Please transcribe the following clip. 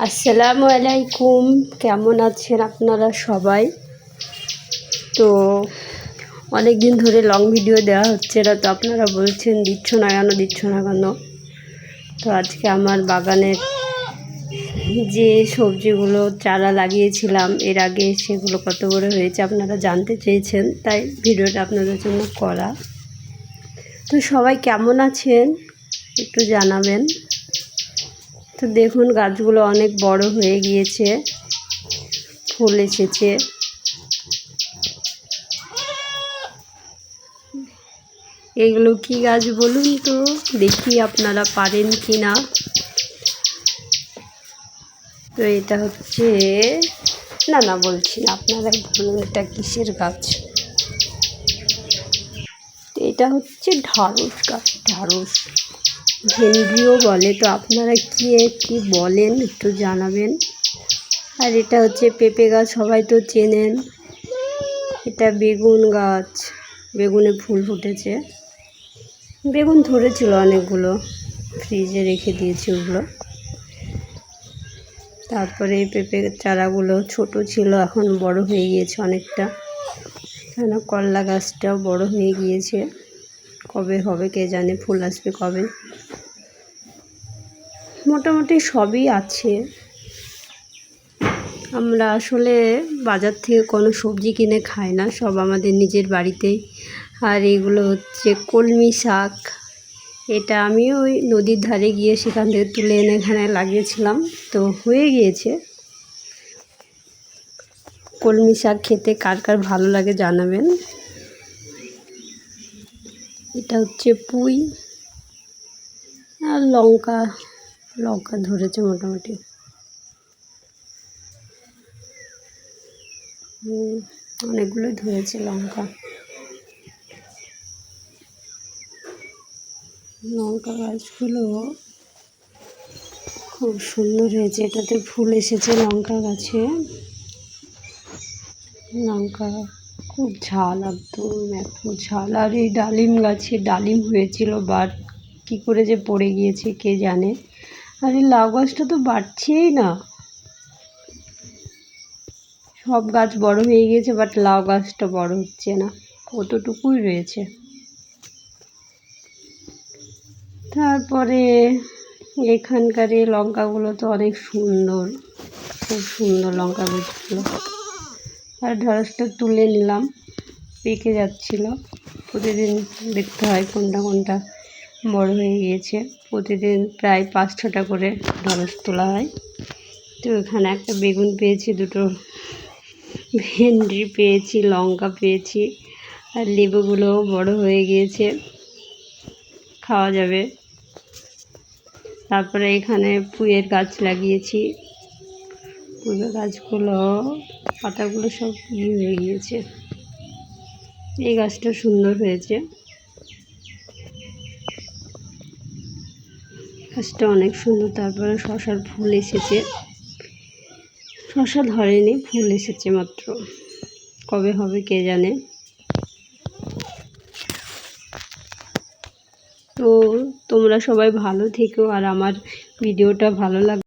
আসসালামু আলাইকুম, কেমন আছেন আপনারা সবাই? তো অনেক দিন ধরে লং ভিডিও দেওয়া হচ্ছে না, তো আপনারা বলছেন দিচ্ছ না কেন। তো আজকে আমার বাগানের যে সবজিগুলো চারা লাগিয়েছিলাম এর আগে, সেগুলো কত বড় হয়েছে আপনারা জানতে চেয়েছেন, তাই ভিডিওটা আপনাদের জন্য করা। তো সবাই কেমন আছেন একটু জানাবেন। তো দেখুন, গাছগুলো অনেক বড় হয়ে গিয়েছে, ফুল এসেছে। এগুলো কি গাছ বলুন তো, দেখি আপনারা পারেন কি না। তো এটা হচ্ছে, না বলছি না, আপনারাই বলুন এটা কিসের গাছ। এটা হচ্ছে ঢ্যাঁড়স গাছ, ঢ্যাঁড়স, ভেন্ডিও বলে। তো আপনারা কি বলেন একটু জানাবেন। আর এটা হচ্ছে পেঁপে গাছ, সবাই তো চেনেন। এটা বেগুন গাছ, বেগুনে ফুল ফুটেছে, বেগুন ধরেছিল অনেকগুলো, ফ্রিজে রেখে দিয়েছি ওগুলো। তারপরে এই পেঁপে চারাগুলো ছোট ছিল, এখন বড় হয়ে গিয়েছে অনেকটা। এখানে করলা গাছটাও বড় হয়ে গিয়েছে, কবে হবে কে জানে, ফুল আসবে কবে। মোটামুটি সবই আছে। আমরা আসলে বাজার থেকে কোনো সবজি কিনে খাই না, সব আমাদের নিজের বাড়িতেই। আর এগুলো হচ্ছে কলমি শাক, এটা আমি ওই নদীর ধারে গিয়ে সেখান থেকে তুলে এনে এখানে লাগিয়েছিলাম, তো হয়ে গিয়েছে। কলমি শাক খেতে কার কার ভালো লাগে জানাবেন। এটা হচ্ছে পুঁই আর লঙ্কা ধরেছে মোটামুটি। অনেকগুলো ধরেছে লঙ্কা গাছগুলো খুব সুন্দর হয়েছে। এটাতে ফুল এসেছে লঙ্কা গাছে। লঙ্কা খুব ঝাল, একদম এত ঝাল। আর এই ডালিম গাছে ডালিম হয়েছিল, বাট কী করে যে পড়ে গিয়েছে কে জানে। আর এই লাউ গাছটা তো বাড়ছেই না। সব গাছ বড় হয়ে গিয়েছে, বাট লাউ গাছটা বড় হচ্ছে না, কতটুকুই রয়েছে। তারপরে এখানকার এই লঙ্কাগুলো তো অনেক সুন্দর, খুব সুন্দর লঙ্কা গাছগুলো। আর ঢ্যাঁড়সটা তুলে নিলাম, পেকে যাচ্ছিল। প্রতিদিন দেখতে হয় কোনটা বড় হয়ে গিয়েছে। প্রতিদিন প্রায় 5-6টা করে ঢ্যাঁড়স তোলা হয়। তো এখানে একটা বেগুন পেয়েছি, দুটো ভেন্ডি পেয়েছি, লঙ্কা পেয়েছি। আর লেবুগুলোও বড় হয়ে গিয়েছে, খাওয়া যাবে। তারপরে এখানে পুঁইয়ের গাছ লাগিয়েছি, পুঁই গাছগুলো পাতাগুলো সব হয়ে গিয়েছে। এই গাছটা সুন্দর হয়েছে, গাছটা অনেক সুন্দর। তারপরে শসার ফুল এসেছে, শসা ধরেনি, ফুল এসেছে মাত্র, কবে হবে কে জানে। তো তোমরা সবাই ভালো থেকো, আর আমার ভিডিওটা ভালো লাগবে